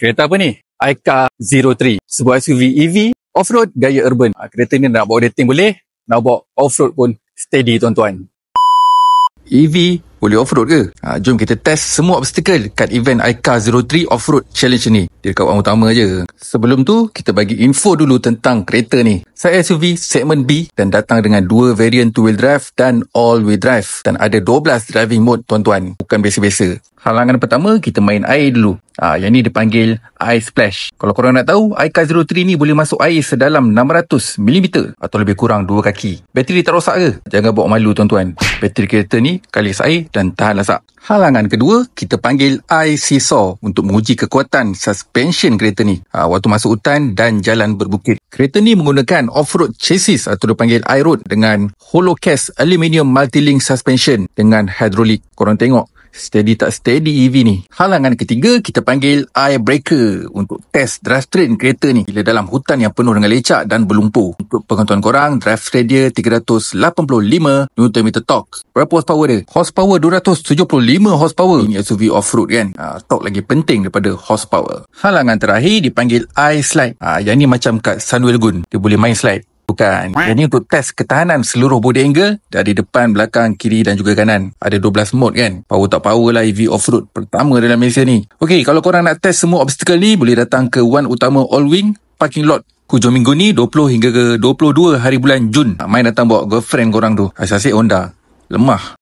Kereta apa ni? Aika 03. Sebuah SUV EV off-road gaya urban. Kereta ni nak bawa dating boleh, nak bawa off-road pun steady tuan-tuan. EV boleh off-road ke? Jom kita test semua obstacle kat event Aika 03 Off-Road Challenge ni. Dia dekat orang utama je. Sebelum tu, kita bagi info dulu tentang kereta ni. Saya SUV segmen B dan datang dengan 2 variant 2-wheel drive dan all-wheel drive. Dan ada 12 driving mode tuan-tuan. Bukan biasa-biasa. Halangan pertama, kita main air dulu. Yang ni dipanggil Ice Splash. Kalau korang nak tahu, Aika 03 ni boleh masuk air sedalam 600mm atau lebih kurang 2 kaki. Bateri tak rosak ke? Jangan bawa malu tuan-tuan. Bateri kereta ni kali air dan tahan lasak. Halangan kedua, kita panggil Ice Seesaw untuk menguji kekuatan suspension kereta ni waktu masuk hutan dan jalan berbukit. Kereta ni menggunakan off-road chassis atau dipanggil i-road dengan hollow cast aluminium multi-link suspension dengan hydraulic. Korang tengok steady tak steady EV ni. Halangan ketiga, kita panggil Eye Breaker untuk test drivetrain kereta ni bila dalam hutan yang penuh dengan lecak dan berlumpur. Untuk pengetahuan korang, drivetrain dia 385 Nm torque. Berapa horsepower dia? Horsepower 275 horsepower. Ini SUV off-road kan? Torque lagi penting daripada horsepower. Halangan terakhir dipanggil Eye Slide. Yang ni macam kat Sunwheel Gun. Dia boleh main slide. Bukan. Yang ni untuk test ketahanan seluruh body angle dari depan, belakang, kiri dan juga kanan. Ada 12 mode kan. Power tak power lah EV off-road pertama dalam Malaysia ni. Okey, kalau korang nak test semua obstacle ni, boleh datang ke One Utama All Wing Parking Lot hujung minggu ni 20 hingga ke 22 hari bulan Jun. Main datang bawa girlfriend korang tu. Asyik-asyik Honda. Lemah.